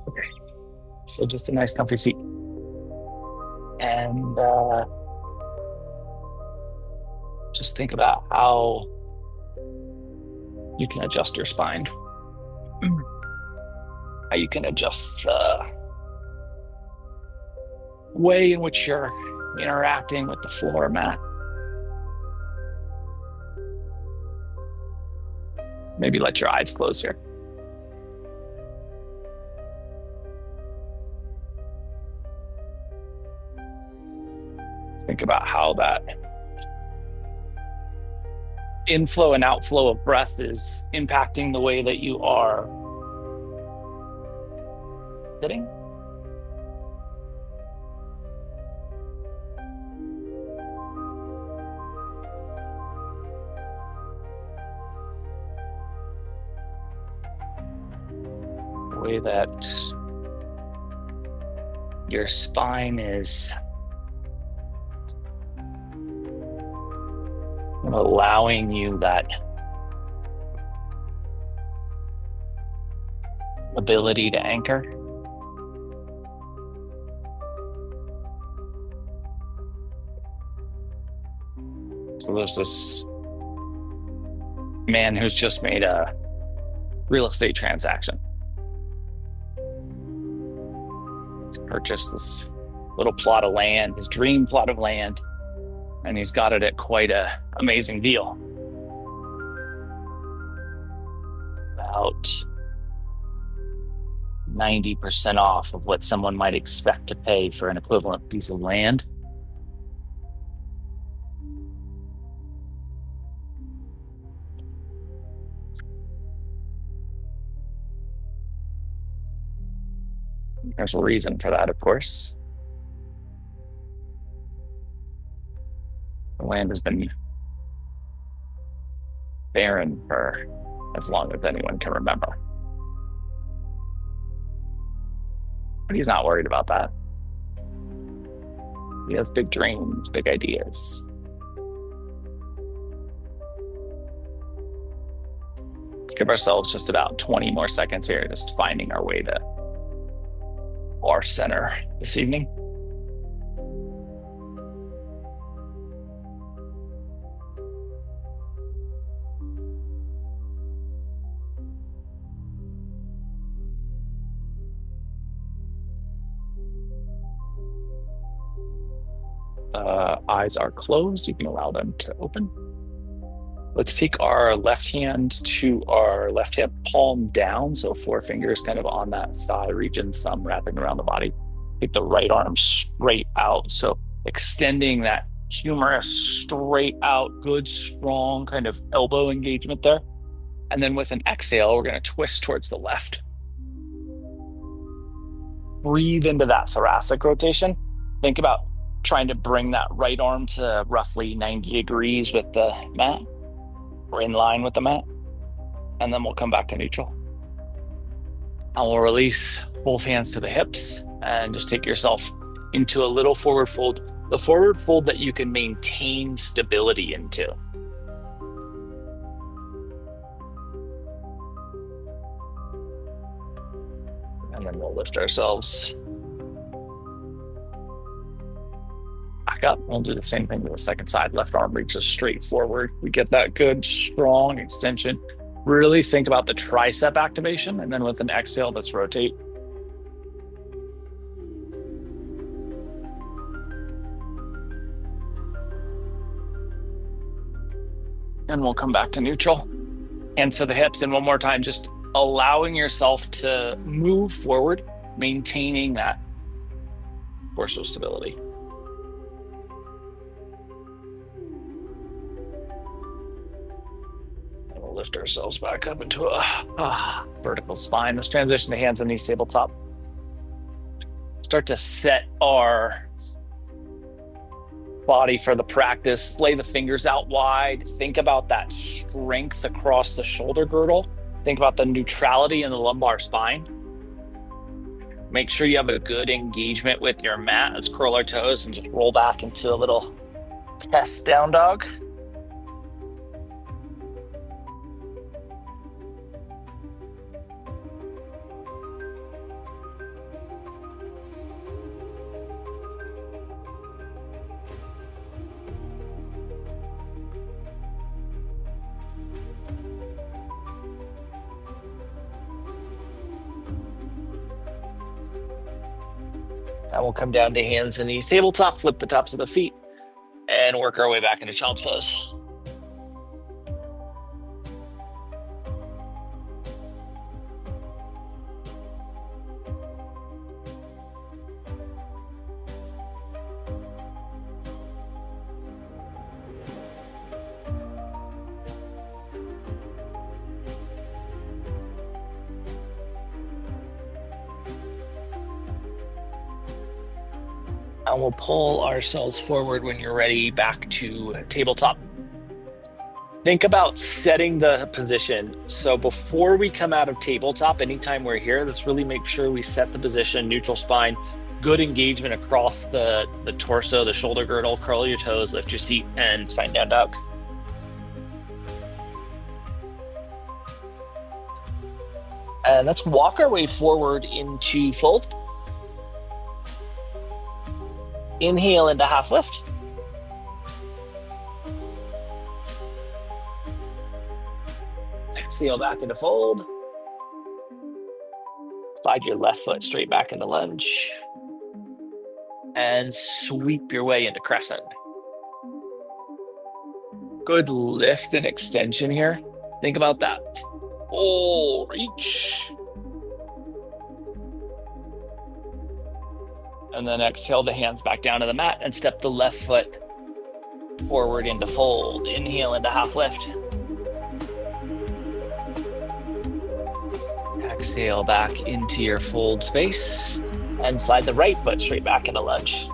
Okay. So just a nice comfy seat. And just think about how you can adjust your spine, how you can adjust the way in which you're interacting with the floor mat. Maybe let your eyes close here. Think about how that inflow and outflow of breath is impacting the way that you are sitting. The way that your spine is allowing you that ability to anchor. So there's this man who's just made a real estate transaction. He's purchased this little plot of land, his dream plot of land, and he's got it at quite a amazing deal. About 90% off of what someone might expect to pay for an equivalent piece of land. There's a reason for that, of course. The land has been barren for as long as anyone can remember. But he's not worried about that. He has big dreams, big ideas. Let's give ourselves just about 20 more seconds here, just finding our way to our center this evening. Eyes are closed. You can allow them to open. Let's take our left hand to our left hand palm down. So four fingers kind of on that thigh region, thumb wrapping around the body. Take the right arm straight out. So extending that humerus straight out, good, strong kind of elbow engagement there. And then with an exhale, we're going to twist towards the left. Breathe into that thoracic rotation. Think about trying to bring that right arm to roughly 90 degrees with the mat or in line with the mat. And then we'll come back to neutral. And we'll release both hands to the hips and just take yourself into a little forward fold, the forward fold that you can maintain stability into. And then we'll lift ourselves back up. We'll do the same thing to the second side. Left arm reaches straight forward. We get that good, strong extension. Really think about the tricep activation. And then with an exhale, let's rotate. And we'll come back to neutral. Hands to the hips. And one more time, just allowing yourself to move forward, maintaining that torso stability. And we'll lift ourselves back up into a vertical spine. Let's transition to hands and knees tabletop. Start to set our body for the practice. Lay the fingers out wide. Think about that strength across the shoulder girdle. Think about the neutrality in the lumbar spine. Make sure you have a good engagement with your mat. Let's curl our toes and just roll back into a little test down dog. And we'll come down to hands and knees, tabletop, flip the tops of the feet, and work our way back into child's pose. And we'll pull ourselves forward when you're ready back to tabletop. Think about setting the position. So before we come out of tabletop, anytime we're here, let's really make sure we set the position, neutral spine, good engagement across the torso, the shoulder girdle, curl your toes, lift your seat, and find down dog. And let's walk our way forward into fold. Inhale into half lift. Exhale back into fold. Slide your left foot straight back into lunge. And sweep your way into crescent. Good lift and extension here. Think about that. Full reach. And then exhale the hands back down to the mat and step the left foot forward into fold. Inhale into half lift. Exhale back into your fold space and slide the right foot straight back into lunge.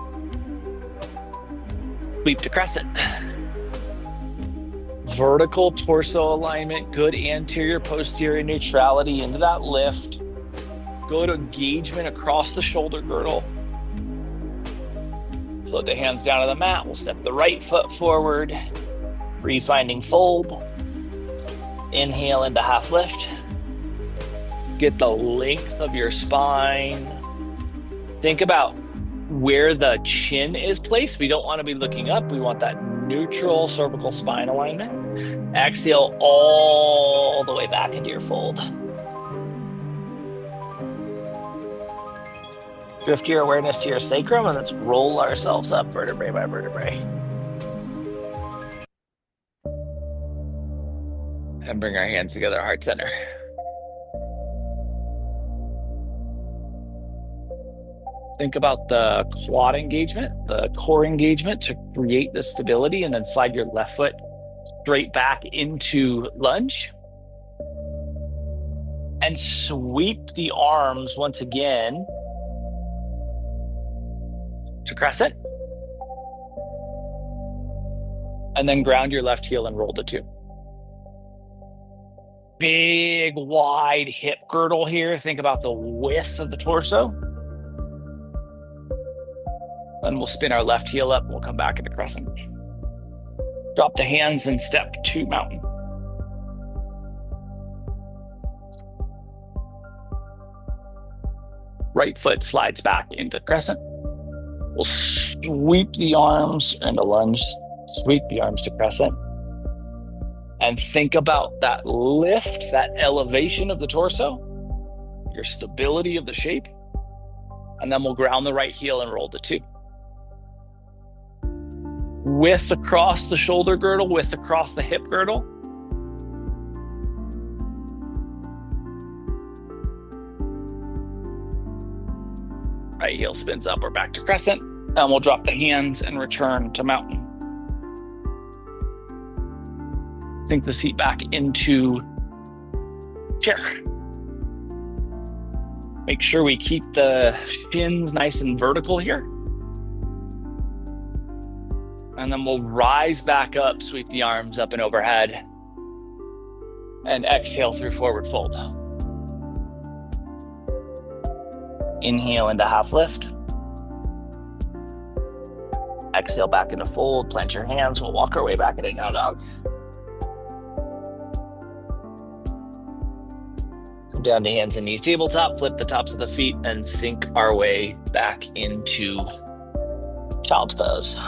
Sweep to crescent. Vertical torso alignment, good anterior posterior neutrality into that lift. Good engagement across the shoulder girdle. Float the hands down to the mat. We'll step the right foot forward. Refinding fold. Inhale into half lift. Get the length of your spine. Think about where the chin is placed. We don't want to be looking up. We want that neutral cervical spine alignment. Exhale all the way back into your fold. Drift your awareness to your sacrum, and let's roll ourselves up vertebrae by vertebrae. And bring our hands together, heart center. Think about the quad engagement, the core engagement to create the stability, and then slide your left foot straight back into lunge. And sweep the arms once again to crescent. And then ground your left heel and roll to 2. Big, wide hip girdle here. Think about the width of the torso. Then we'll spin our left heel up and we'll come back into crescent. Drop the hands and step to mountain. Right foot slides back into crescent. We'll sweep the arms into lunge, sweep the arms to crescent. And think about that lift, that elevation of the torso, your stability of the shape. And then we'll ground the right heel and roll to 2. Width across the shoulder girdle, width across the hip girdle. Right heel spins up, we're back to crescent, and we'll drop the hands and return to mountain. Sink the seat back into chair. Make sure we keep the shins nice and vertical here. And then we'll rise back up, sweep the arms up and overhead, and exhale through forward fold. Inhale into half lift. Exhale back into fold, plant your hands. We'll walk our way back into down dog. Come down to hands and knees, tabletop, flip the tops of the feet, and sink our way back into child's pose.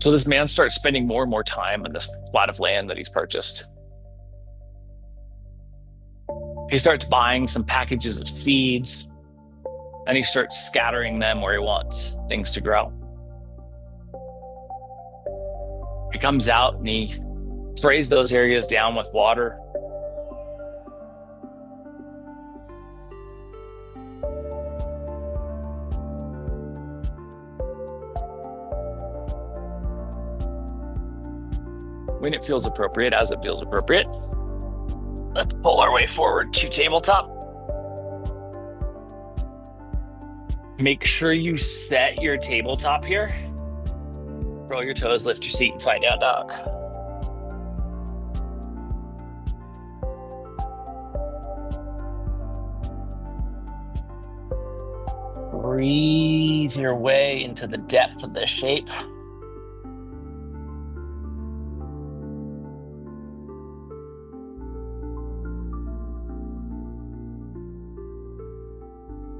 So this man starts spending more and more time on this plot of land that he's purchased. He starts buying some packages of seeds, and he starts scattering them where he wants things to grow. He comes out and he sprays those areas down with water. When it feels appropriate, as it feels appropriate, let's pull our way forward to tabletop. Make sure you set your tabletop here. Roll your toes, lift your seat, and find down dog. Breathe your way into the depth of this shape.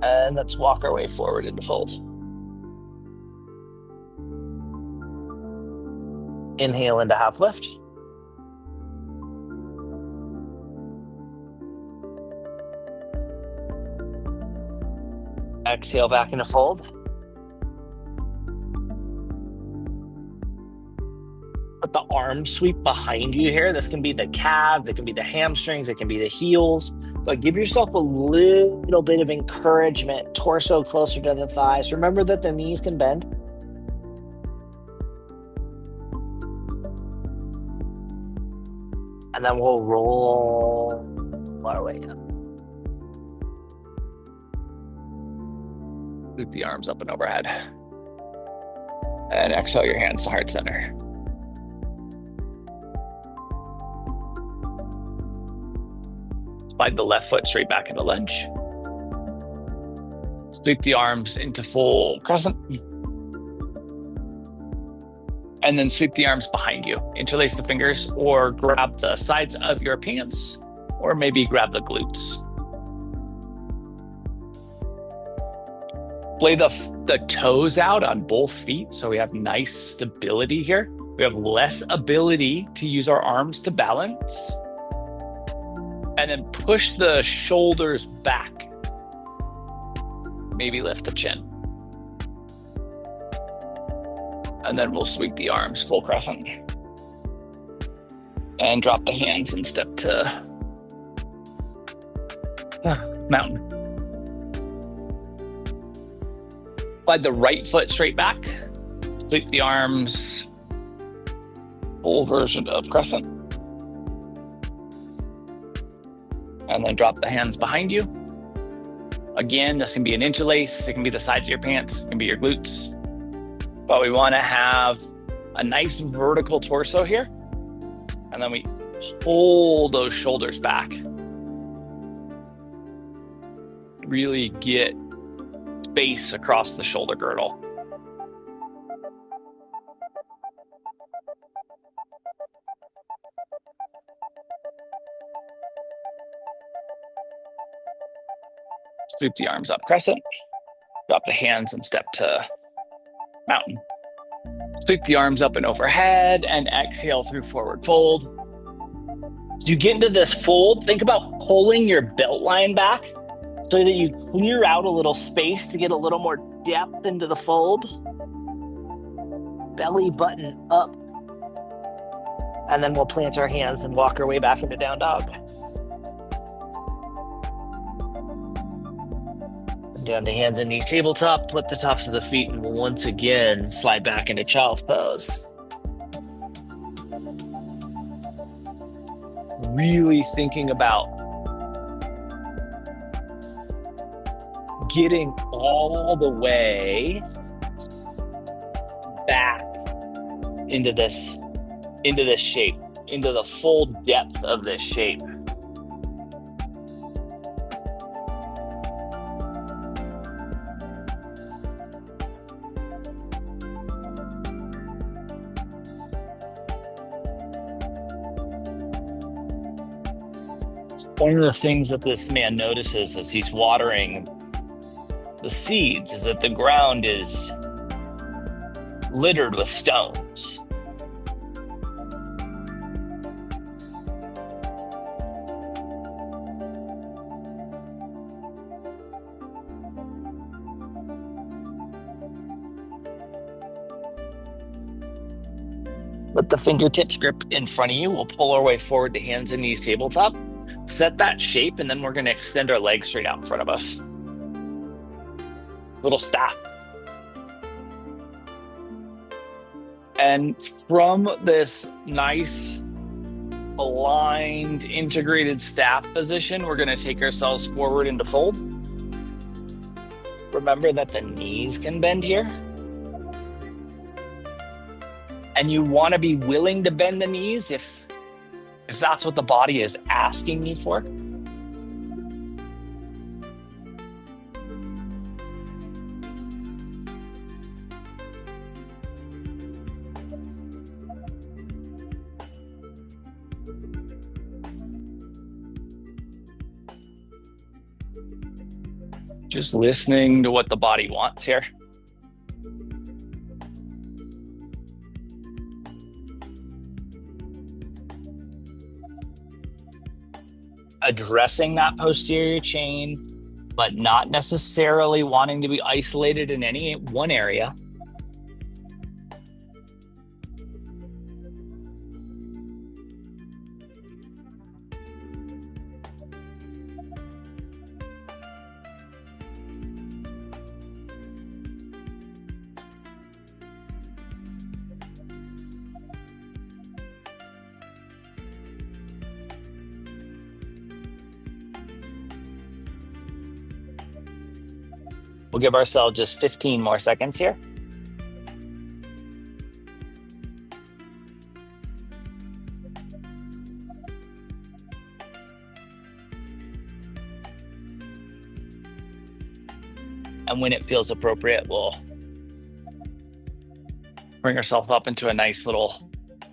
And let's walk our way forward into fold. Inhale into half lift. Exhale back into fold. Let the arms sweep behind you here. This can be the calf, it can be the hamstrings, it can be the heels. But give yourself a little bit of encouragement. Torso closer to the thighs. Remember that the knees can bend. And then we'll roll our way up. Loop the arms up and overhead. And exhale your hands to heart center. Slide the left foot straight back into lunge. Sweep the arms into full crescent. And then sweep the arms behind you. Interlace the fingers or grab the sides of your pants, or maybe grab the glutes. Play the toes out on both feet so we have nice stability here. We have less ability to use our arms to balance. And then push the shoulders back. Maybe lift the chin. And then we'll sweep the arms full crescent. And drop the hands and step to mountain. Slide the right foot straight back. Sweep the arms. Full version of crescent. And then drop the hands behind you. Again, this can be an interlace. It can be the sides of your pants. It can be your glutes. But we want to have a nice vertical torso here. And then we pull those shoulders back. Really get space across the shoulder girdle. Sweep the arms up crescent. Drop the hands and step to mountain. Sweep the arms up and overhead and exhale through forward fold. As you get into this fold, think about pulling your belt line back so that you clear out a little space to get a little more depth into the fold. Belly button up. And then we'll plant our hands and walk our way back into down dog. Down to hands and knees tabletop, flip the tops of the feet, and we'll once again slide back into child's pose. Really thinking about getting all the way back into this shape, into the full depth of this shape. One of the things that this man notices as he's watering the seeds is that the ground is littered with stones. Let the fingertips grip in front of you. We'll pull our way forward to hands and knees tabletop. Set that shape, and then we're going to extend our legs straight out in front of us. Little staff. And from this nice, aligned, integrated staff position, we're going to take ourselves forward into fold. Remember that the knees can bend here. And you want to be willing to bend the knees if that's what the body is asking you for. Just listening to what the body wants here. Addressing that posterior chain, but not necessarily wanting to be isolated in any one area. We'll give ourselves just 15 more seconds here. And when it feels appropriate, we'll bring ourselves up into a nice little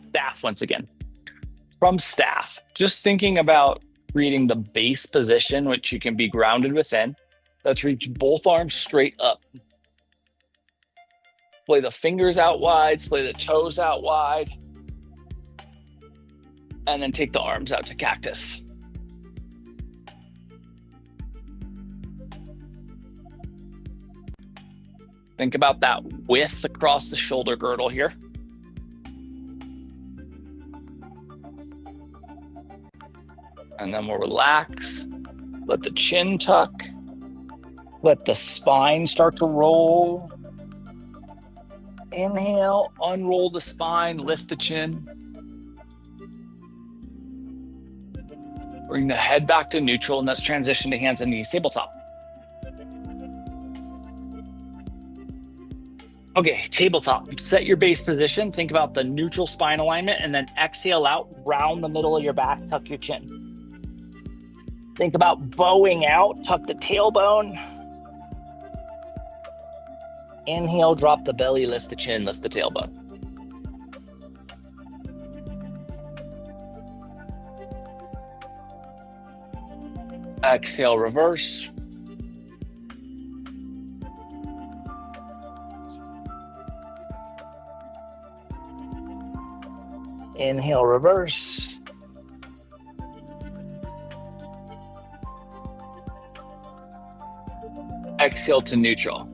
staff once again. From staff, just thinking about creating the base position, which you can be grounded within. Let's reach both arms straight up. Splay the fingers out wide, splay the toes out wide. And then take the arms out to cactus. Think about that width across the shoulder girdle here. And then we'll relax. Let the chin tuck. Let the spine start to roll. Inhale, unroll the spine, lift the chin. Bring the head back to neutral, and let's transition to hands and knees tabletop. Okay, tabletop. Set your base position. Think about the neutral spine alignment, and then exhale out, round the middle of your back, tuck your chin. Think about bowing out, tuck the tailbone. Inhale, drop the belly, lift the chin, lift the tailbone. Exhale, reverse. Inhale, reverse. Exhale to neutral.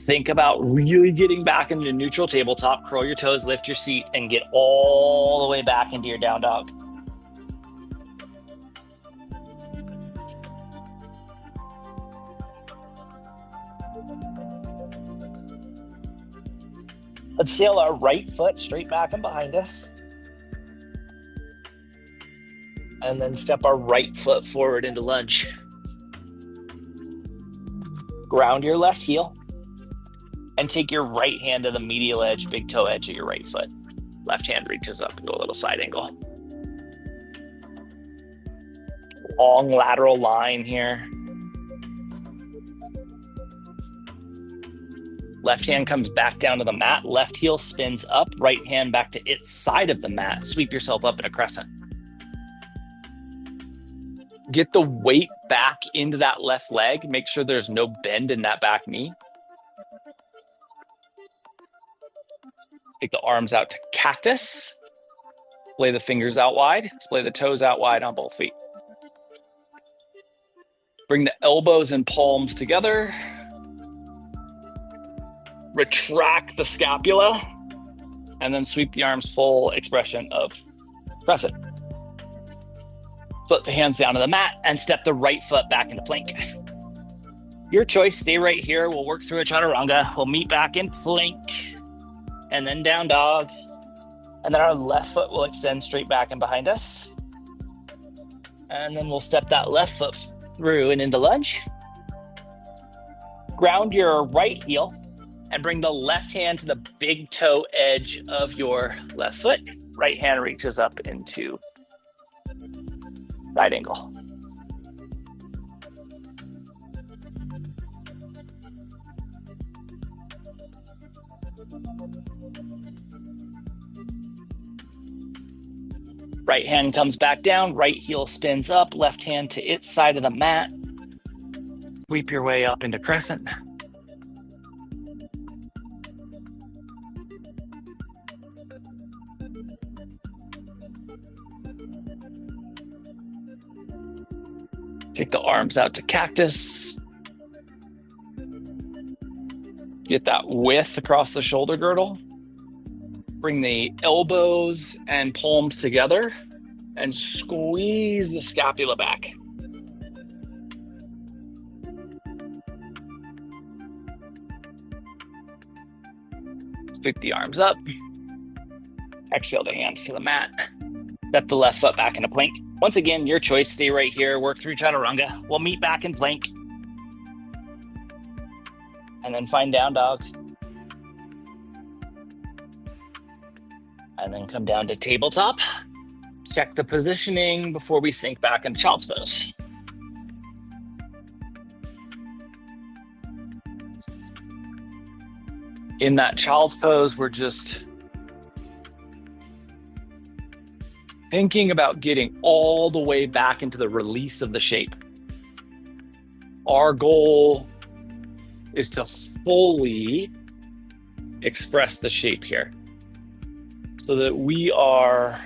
Think about really getting back into neutral tabletop. Curl your toes, lift your seat, and get all the way back into your down dog. Let's sail our right foot straight back and behind us. And then step our right foot forward into lunge. Ground your left heel. And take your right hand to the medial edge, big toe edge of your right foot. Left hand reaches up into a little side angle. Long lateral line here. Left hand comes back down to the mat. Left heel spins up. Right hand back to its side of the mat. Sweep yourself up in a crescent. Get the weight back into that left leg. Make sure there's no bend in that back knee. Take the arms out to cactus. Splay the fingers out wide. Splay the toes out wide on both feet. Bring the elbows and palms together. Retract the scapula. And then sweep the arms, full expression of crescent. Flip the hands down to the mat and step the right foot back into plank. Your choice, stay right here. We'll work through a chaturanga. We'll meet back in plank and then down dog. And then our left foot will extend straight back and behind us. And then we'll step that left foot through and into lunge. Ground your right heel and bring the left hand to the big toe edge of your left foot. Right hand reaches up into side angle. Right hand comes back down, right heel spins up, left hand to its side of the mat. Sweep your way up into crescent. Take the arms out to cactus. Get that width across the shoulder girdle. Bring the elbows and palms together and squeeze the scapula back. Sweep the arms up. Exhale the hands to the mat. Step the left foot back into plank. Once again, your choice. Stay right here. Work through chaturanga. We'll meet back in plank. And then find down dog. And then come down to tabletop. Check the positioning before we sink back into child's pose. In that child's pose, we're just thinking about getting all the way back into the release of the shape. Our goal is to fully express the shape here so that we are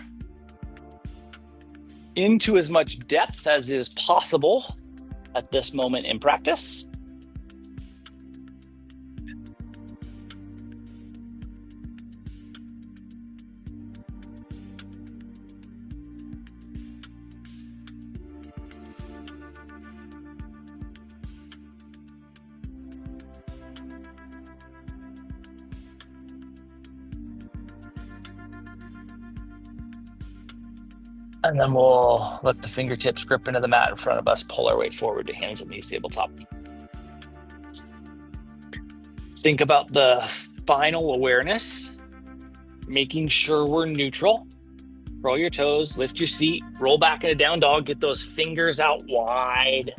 into as much depth as is possible at this moment in practice. And then we'll let the fingertips grip into the mat in front of us, pull our weight forward to hands and knees tabletop. Think about the spinal awareness, making sure we're neutral. Roll your toes, lift your seat, roll back into down dog, get those fingers out wide.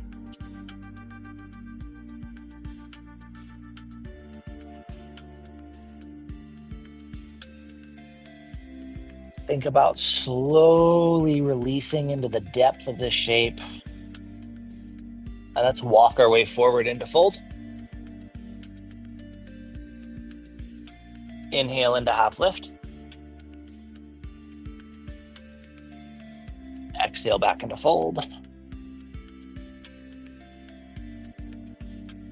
Think about slowly releasing into the depth of this shape. And let's walk our way forward into fold. Inhale into half lift. Exhale back into fold.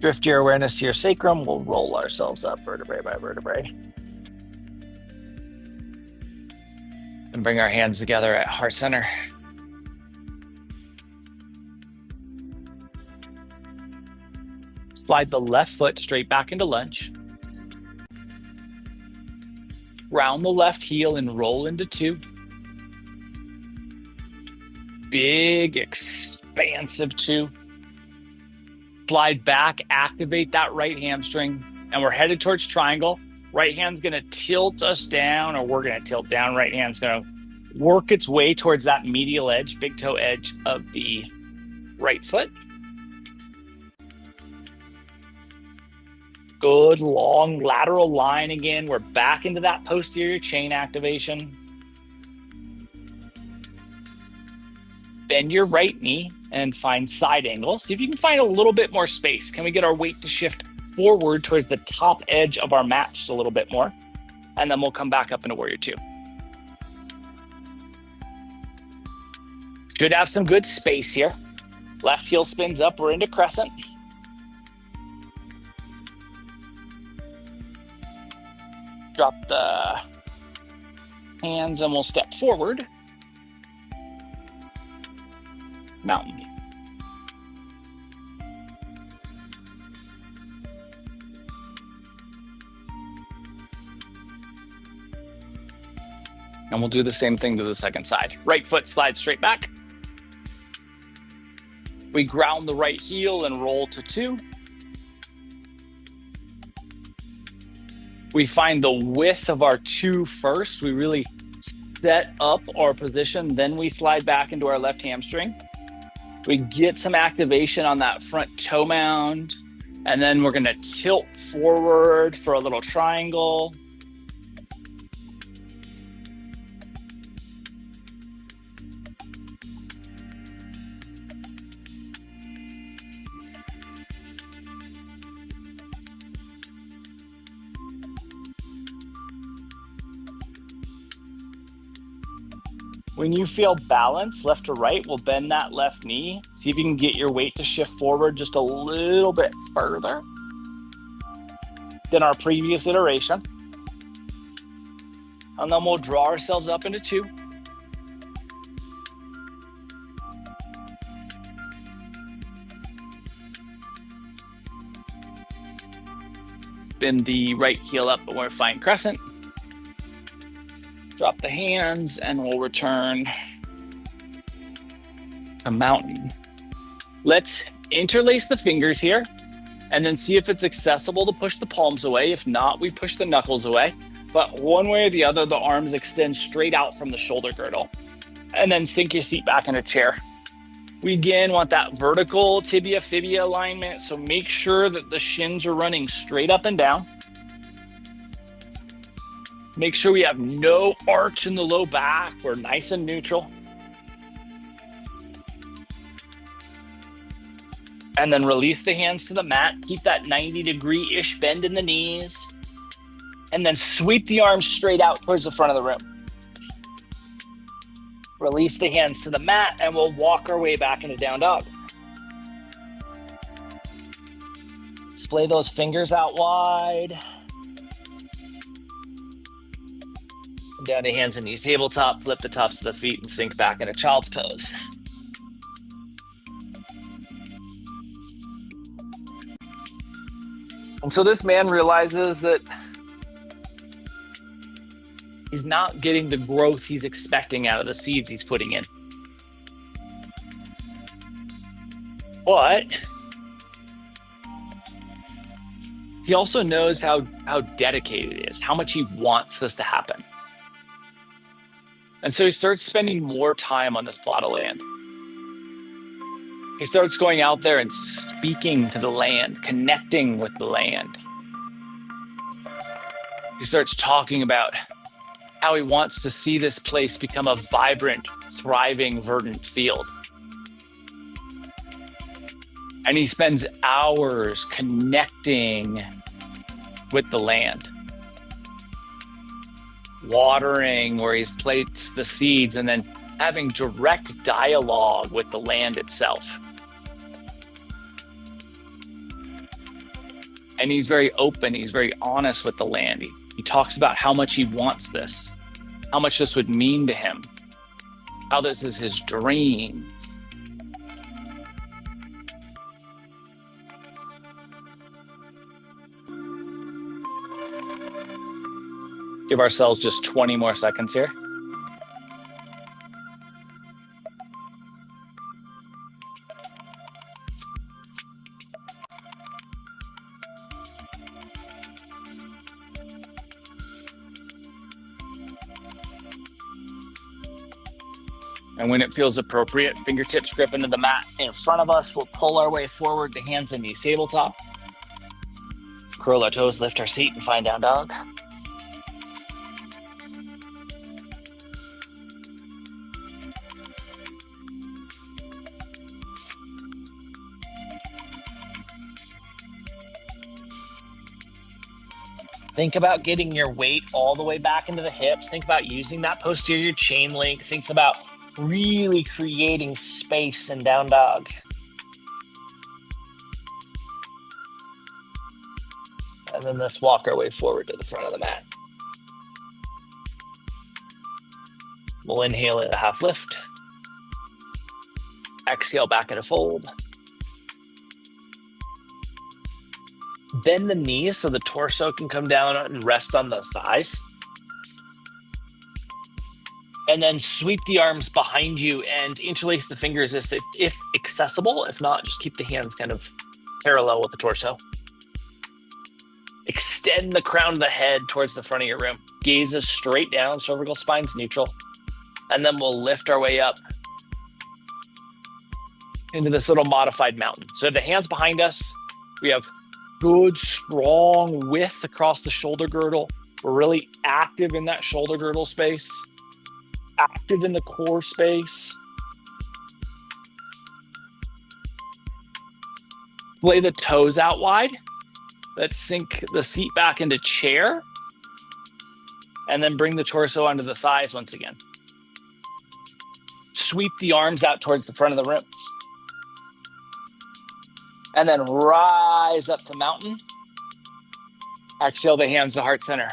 Drift your awareness to your sacrum. We'll roll ourselves up vertebrae by vertebrae. And bring our hands together at heart center. Slide the left foot straight back into lunge. Round the left heel and roll into two. Big, expansive two. Slide back, activate that right hamstring, and we're headed towards triangle. Right hand's gonna tilt us down, or we're gonna tilt down. Right hand's gonna work its way towards that medial edge, big toe edge of the right foot. Good long lateral line again. We're back into that posterior chain activation. Bend your right knee and find side angle. See if you can find a little bit more space. Can we get our weight to shift forward towards the top edge of our mat just a little bit more? and then we'll come back up into warrior two. Should have some good space here. Left heel spins up, we're into crescent. Drop the hands and we'll step forward. Mountain. And we'll do the same thing to the second side. Right foot slides straight back. We ground the right heel and roll to two. We find the width of our two first. We really set up our position. Then we slide back into our left hamstring. We get some activation on that front toe mound. And then we're going to tilt forward for a little triangle. When you feel balance, left to right, we'll bend that left knee. See if you can get your weight to shift forward just a little bit further than our previous iteration. And then we'll draw ourselves up into two. Bend the right heel up, but we're fine crescent. Drop the hands and we'll return to mountain. Let's interlace the fingers here and then see if it's accessible to push the palms away. If not, we push the knuckles away. But one way or the other, the arms extend straight out from the shoulder girdle. And then sink your seat back in a chair. We again want that vertical tibia-fibia alignment, so make sure that the shins are running straight up and down. Make sure we have no arch in the low back. We're nice and neutral. And then release the hands to the mat. Keep that 90-degree-ish bend in the knees. And then sweep the arms straight out towards the front of the room. Release the hands to the mat and we'll walk our way back into down dog. Splay those fingers out wide. Down to hands and knees, tabletop, flip the tops of the feet and sink back into child's pose. And so this man realizes that he's not getting the growth he's expecting out of the seeds he's putting in. But he also knows how dedicated it is, how much he wants this to happen. And so he starts spending more time on this plot of land. He starts going out there and speaking to the land, connecting with the land. He starts talking about how he wants to see this place become a vibrant, thriving, verdant field. And he spends hours connecting with the land. Watering where he's placed the seeds and then having direct dialogue with the land itself. And he's very open, he's very honest with the land. He talks about how much he wants this, how much this would mean to him, how this is his dream. Give ourselves just 20 more seconds here. And when it feels appropriate, fingertips grip into the mat in front of us. We'll pull our way forward to hands and knees, tabletop. Curl our toes, lift our seat, and find down dog. Think about getting your weight all the way back into the hips. Think about using that posterior chain link. Think about really creating space in down dog. And then let's walk our way forward to the front of the mat. We'll inhale at a half lift. Exhale back into fold. Bend the knees so the torso can come down and rest on the thighs. And then sweep the arms behind you and interlace the fingers if accessible. If not, just keep the hands kind of parallel with the torso. Extend the crown of the head towards the front of your room. Gazes straight down, cervical spine's neutral. And then we'll lift our way up into this little modified mountain. So the hands behind us, we have good, strong width across the shoulder girdle. We're really active in that shoulder girdle space, active in the core space. Lay the toes out wide. Let's sink the seat back into chair. And then bring the torso onto the thighs once again. Sweep the arms out towards the front of the ribs. And then rise up to mountain. Exhale the hands to heart center.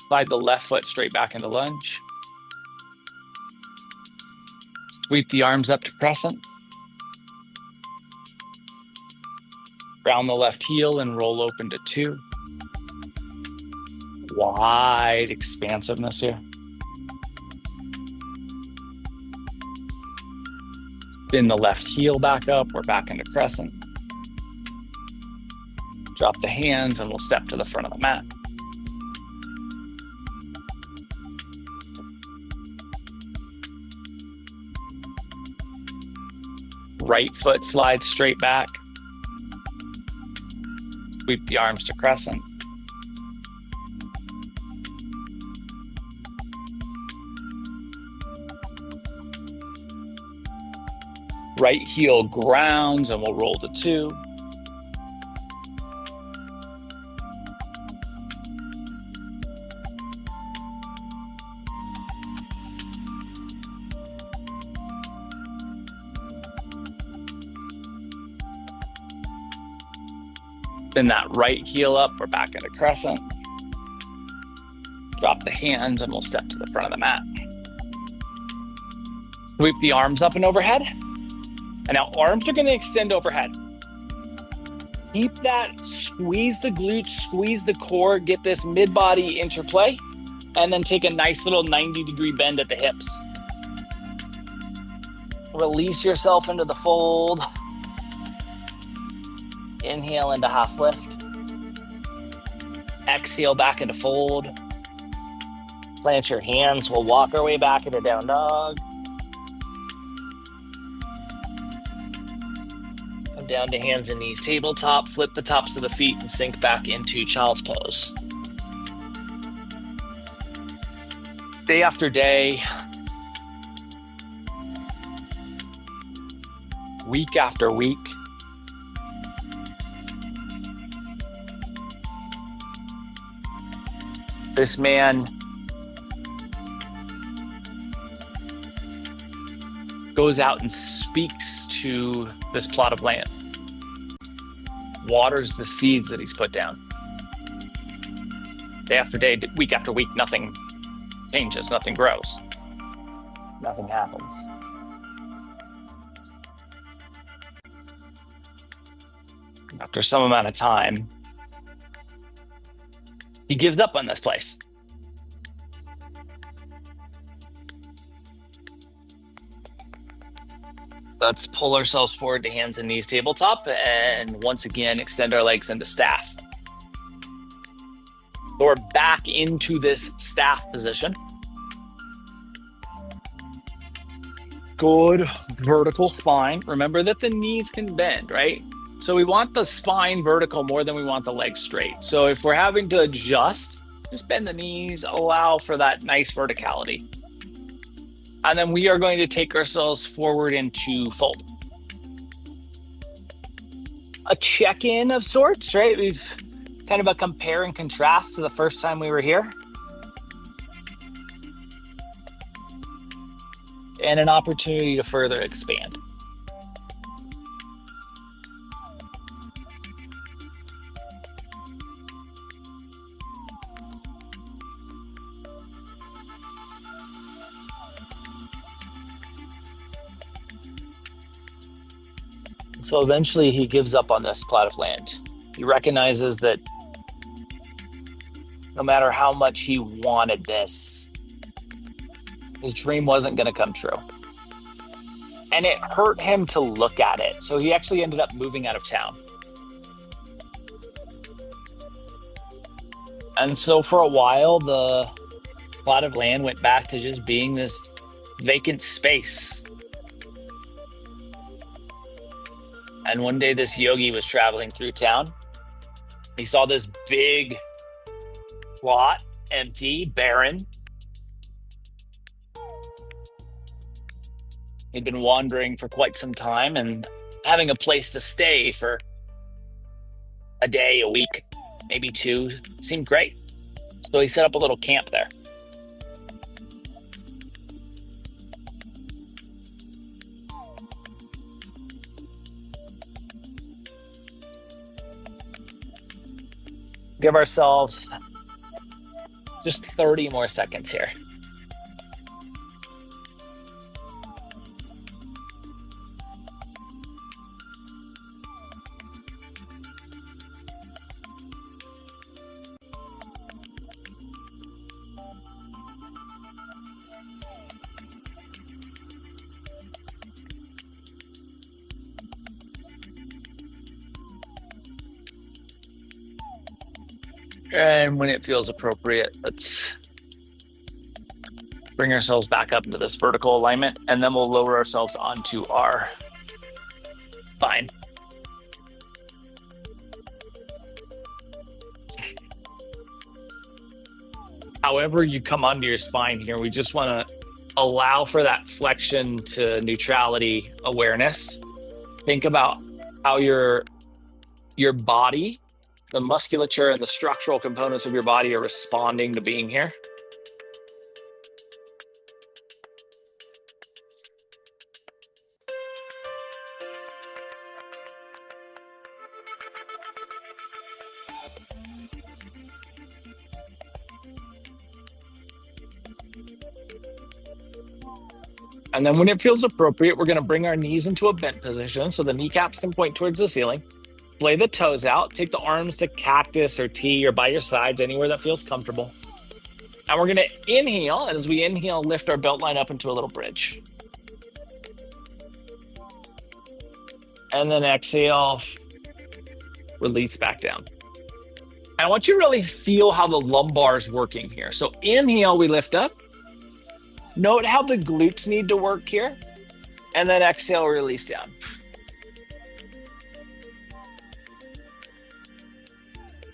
Slide the left foot straight back into lunge. Sweep the arms up to crescent. Round the left heel and roll open to 2. Wide expansiveness here. Spin the left heel back up. We're back into crescent. Drop the hands and we'll step to the front of the mat. Right foot slides straight back. Sweep the arms to crescent. Right heel grounds and we'll roll to 2. Spin that right heel up, we're back into crescent. Drop the hands and we'll step to the front of the mat. Sweep the arms up and overhead. And now arms are going to extend overhead. Keep that, squeeze the glutes, squeeze the core, get this mid-body interplay, and then take a nice little 90-degree bend at the hips. Release yourself into the fold. Inhale into half lift. Exhale back into fold. Plant your hands. We'll walk our way back into down dog. Come down to hands and knees tabletop. Flip the tops of the feet and sink back into child's pose. Day after day, week after week, this man goes out and speaks to this plot of land, waters the seeds that he's put down. Day after day, week after week, nothing changes, nothing grows, nothing happens. After some amount of time, he gives up on this place. Let's pull ourselves forward to hands and knees tabletop and once again extend our legs into staff. So we're back into this staff position. Good vertical spine. Remember that the knees can bend, right? So we want the spine vertical more than we want the legs straight. So if we're having to adjust, just bend the knees, allow for that nice verticality. And then we are going to take ourselves forward into fold. A check-in of sorts, right? We've kind of a compare and contrast to the first time we were here. And an opportunity to further expand. So eventually he gives up on this plot of land. He recognizes that no matter how much he wanted this, his dream wasn't going to come true. And it hurt him to look at it. So he actually ended up moving out of town. And so for a while, the plot of land went back to just being this vacant space. And one day this yogi was traveling through town. He saw this big plot, empty, barren. He'd been wandering for quite some time and having a place to stay for a day, a week, maybe two, seemed great. So he set up a little camp there. Give ourselves just 30 more seconds here. And when it feels appropriate, let's bring ourselves back up into this vertical alignment, and then we'll lower ourselves onto our spine. However you come onto your spine here, we just want to allow for that flexion to neutrality awareness. Think about how your body, the musculature and the structural components of your body are responding to being here. And then when it feels appropriate, we're going to bring our knees into a bent position so the kneecaps can point towards the ceiling. Play the toes out. Take the arms to cactus or T or by your sides, anywhere that feels comfortable. And we're going to inhale. And as we inhale, lift our belt line up into a little bridge. And then exhale, release back down. And I want you to really feel how the lumbar is working here. So inhale, we lift up. Note how the glutes need to work here. And then exhale, release down.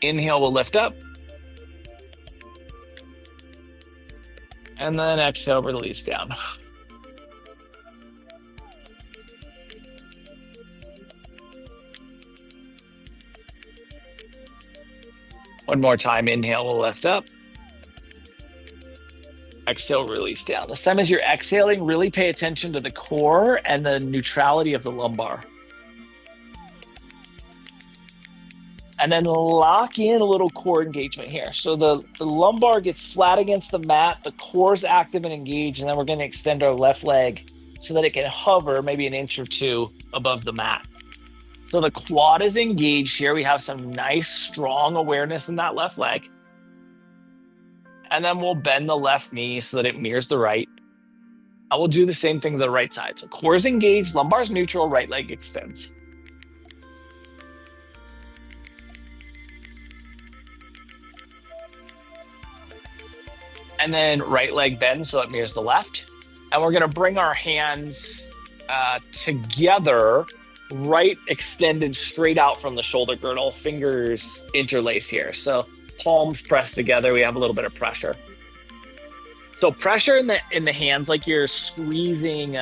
Inhale, we'll lift up. And then exhale, release down. One more time, inhale, we'll lift up. Exhale, release down. This time as you're exhaling, really pay attention to the core and the neutrality of the lumbar. And then lock in a little core engagement here. So the lumbar gets flat against the mat, the core's active and engaged, and then we're going to extend our left leg so that it can hover maybe an inch or two above the mat. So the quad is engaged here. We have some nice, strong awareness in that left leg. And then we'll bend the left knee so that it mirrors the right. I will do the same thing to the right side. So core is engaged, lumbar is neutral, right leg extends. And then right leg bends so it mirrors the left. And we're going to bring our hands together, right extended straight out from the shoulder girdle, fingers interlace here. So palms pressed together, we have a little bit of pressure. So pressure in the hands, like you're squeezing.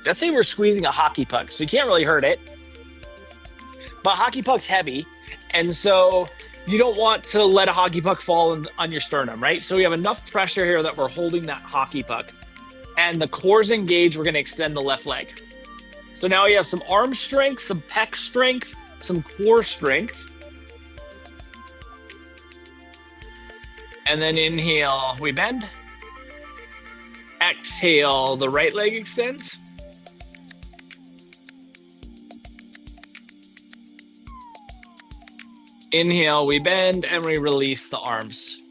Let's say we're squeezing a hockey puck, so you can't really hurt it. But hockey puck's heavy, and so you don't want to let a hockey puck fall on your sternum, right? So we have enough pressure here that we're holding that hockey puck, and the core's engaged. We're going to extend the left leg. So now we have some arm strength, some pec strength, some core strength. And then inhale, we bend. Exhale, the right leg extends. Inhale, we bend, and we release the arms.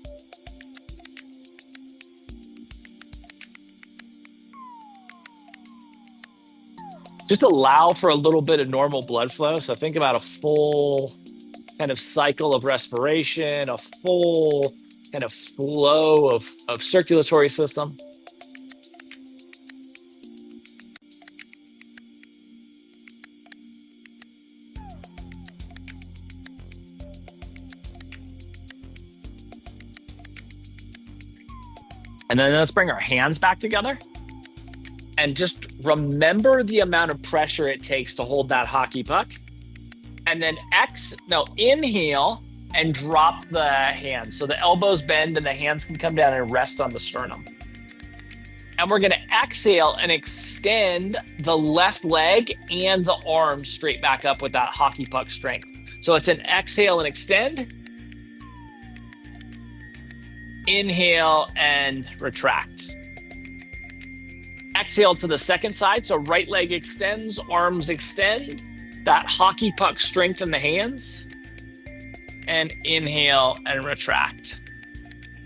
Just allow for a little bit of normal blood flow. So think about a full kind of cycle of respiration, a full kind of flow of circulatory system. And then let's bring our hands back together. And just remember the amount of pressure it takes to hold that hockey puck. And then inhale and drop the hands. So the elbows bend and the hands can come down and rest on the sternum. And we're going to exhale and extend the left leg and the arm straight back up with that hockey puck strength. So it's an exhale and extend. Inhale and retract. Exhale to the second side. So right leg extends, arms extend. That hockey puck strength in the hands. And inhale and retract.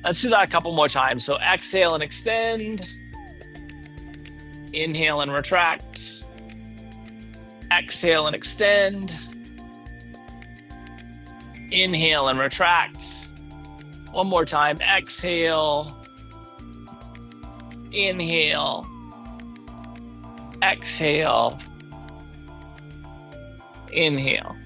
Let's do that a couple more times. So exhale and extend. Inhale and retract. Exhale and extend. Inhale and retract. One more time. Exhale. Inhale. Exhale. Inhale.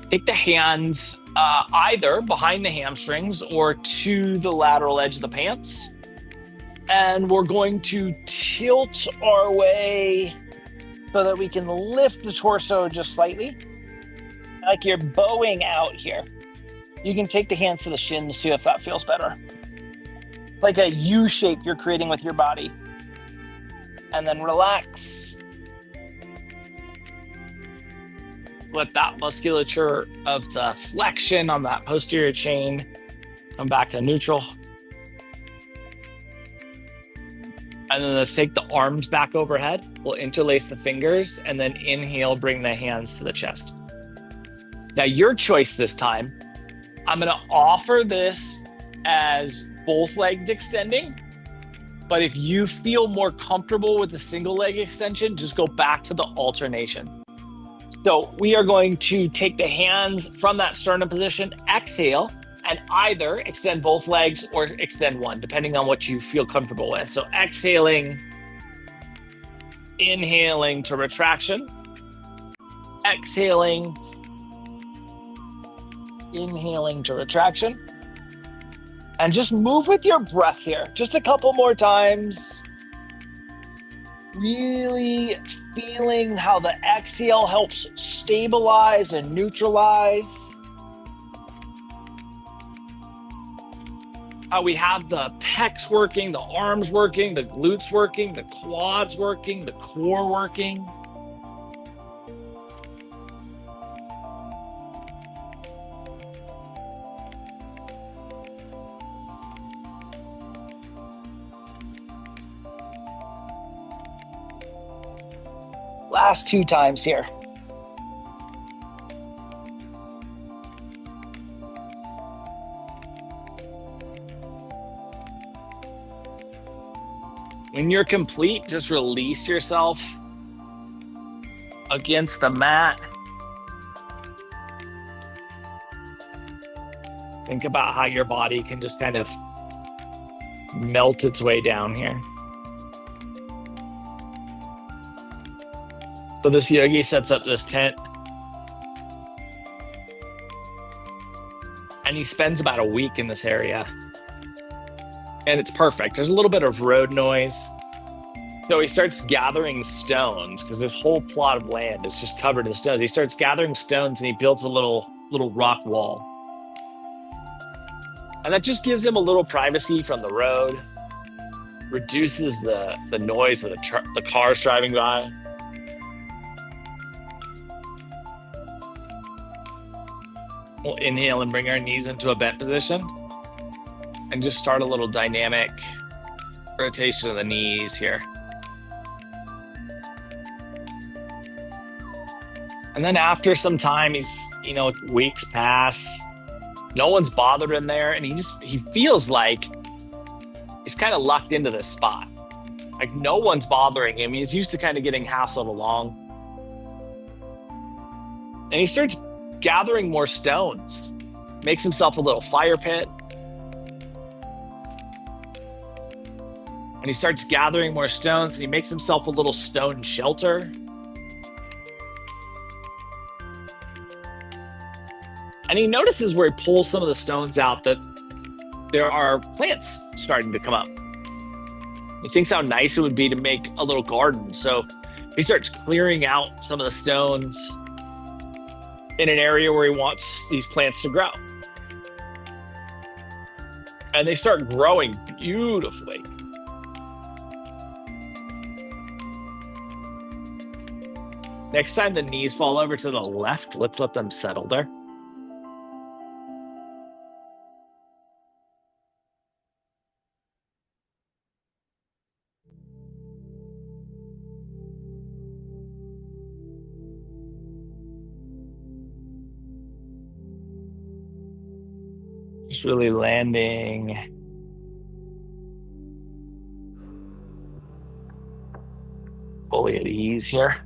Take the hands either behind the hamstrings or to the lateral edge of the pants. And we're going to tilt our way so that we can lift the torso just slightly. Like you're bowing out here. You can take the hands to the shins too if that feels better. Like a U shape you're creating with your body. And then relax. Let that musculature of the flexion on that posterior chain come back to neutral. And then let's take the arms back overhead. We'll interlace the fingers and then inhale, bring the hands to the chest. Now your choice this time. I'm going to offer this as both legs extending. But if you feel more comfortable with the single leg extension, just go back to the alternation. So we are going to take the hands from that sternum position, exhale, and either extend both legs or extend one, depending on what you feel comfortable with. So exhaling, inhaling to retraction, exhaling, inhaling to retraction. And just move with your breath here. Just a couple more times. Really feeling how the exhale helps stabilize and neutralize. How we have the pecs working, the arms working, the glutes working, the quads working, the core working. Last two times here. When you're complete, just release yourself against the mat. Think about how your body can just kind of melt its way down here. So this yogi sets up this tent and he spends about a week in this area. And it's perfect. There's a little bit of road noise. So he starts gathering stones because this whole plot of land is just covered in stones. He starts gathering stones and he builds a little rock wall. And that just gives him a little privacy from the road, reduces the noise of the cars driving by. We'll inhale and bring our knees into a bent position and just start a little dynamic rotation of the knees here. And then after some time, weeks pass, no one's bothered in there, and he feels like he's kind of locked into this spot. Like no one's bothering him. He's used to kind of getting hassled along. And he starts gathering more stones, makes himself a little fire pit. And he starts gathering more stones and he makes himself a little stone shelter. And he notices where he pulls some of the stones out that there are plants starting to come up. He thinks how nice it would be to make a little garden. So he starts clearing out some of the stones in an area where he wants these plants to grow. And they start growing beautifully. Next time the knees fall over to the left, let's let them settle there. Just really landing fully at ease here.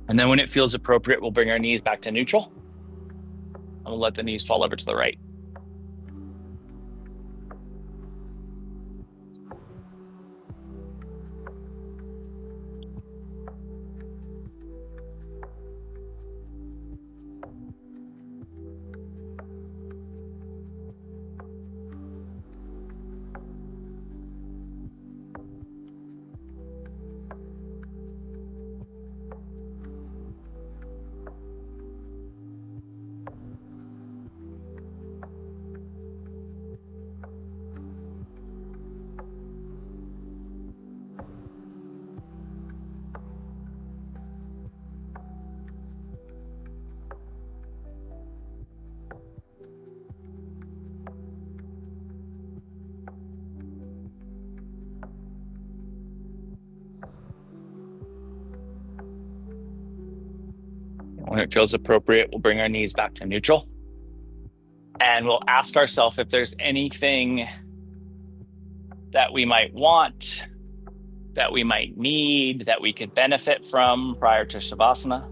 And then when it feels appropriate, we'll bring our knees back to neutral. And we'll let the knees fall over to the right. When it feels appropriate, we'll bring our knees back to neutral. And we'll ask ourselves if there's anything that we might want, that we might need, that we could benefit from prior to Shavasana.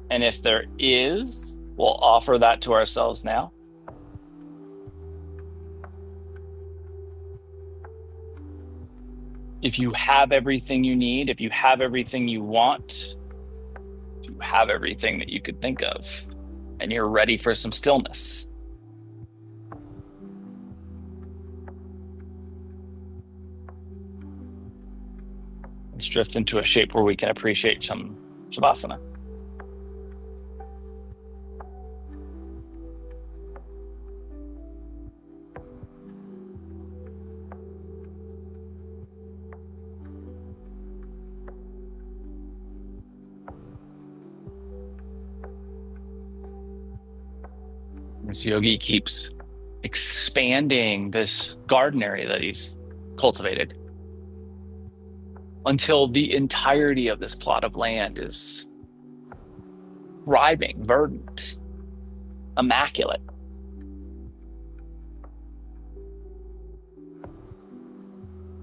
And if there is, we'll offer that to ourselves now. If you have everything you need, if you have everything you want, if you have everything that you could think of, and you're ready for some stillness, let's drift into a shape where we can appreciate some Shavasana. This yogi keeps expanding this garden area that he's cultivated until the entirety of this plot of land is thriving, verdant, immaculate.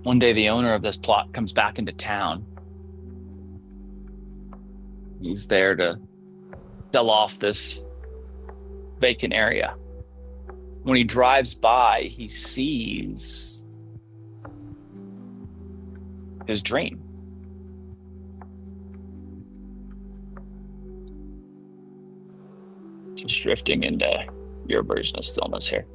One day, the owner of this plot comes back into town. He's there to sell off this vacant area. When he drives by, he sees his dream. Just drifting into your version of stillness here.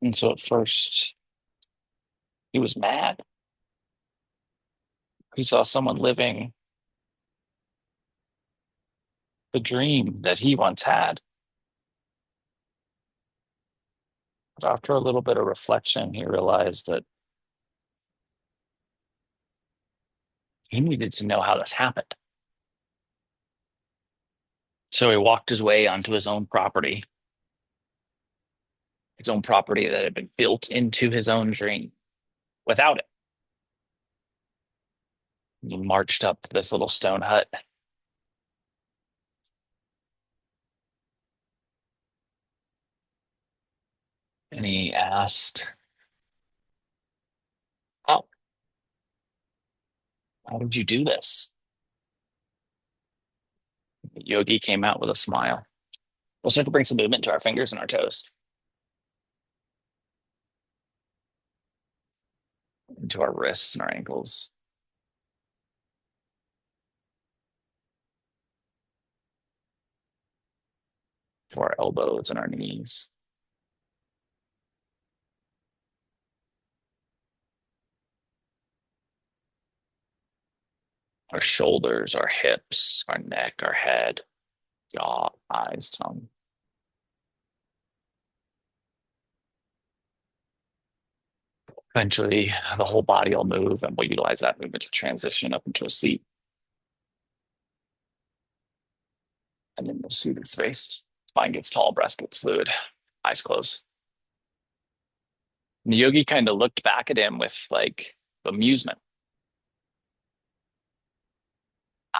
And so at first, he was mad. He saw someone living the dream that he once had. But after a little bit of reflection, he realized that he needed to know how this happened. So he walked his way onto his own property that had been built into his own dream. Without it, he marched up to this little stone hut and he asked, "How? How did you do this?" The yogi came out with a smile. We'll start to bring some movement to our fingers and our toes, into our wrists and our ankles, to our elbows and our knees, our shoulders, our hips, our neck, our head, jaw, eyes, tongue. Eventually, the whole body will move, and we'll utilize that movement to transition up into a seat. And in the seated space, spine gets tall, breast gets fluid, eyes closed. And the yogi kind of looked back at him with like amusement.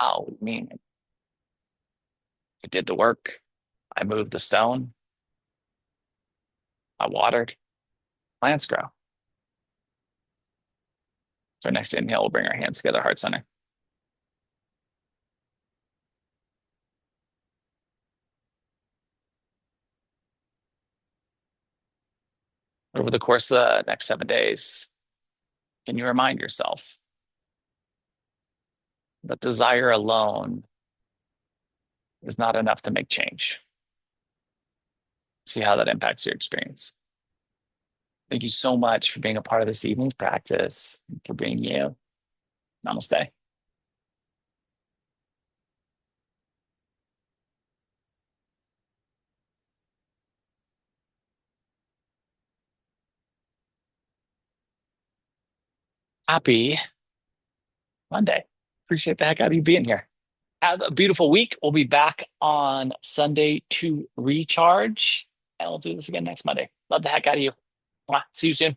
Oh, you mean I did the work? I moved the stone. I watered. Plants grow. So next inhale, we'll bring our hands together, heart center. Over the course of the next 7 days, can you remind yourself that desire alone is not enough to make change? See how that impacts your experience. Thank you so much for being a part of this evening's practice, for being you. Namaste. Happy Monday. Appreciate the heck out of you being here. Have a beautiful week. We'll be back on Sunday to recharge, and we'll do this again next Monday. Love the heck out of you. See you soon.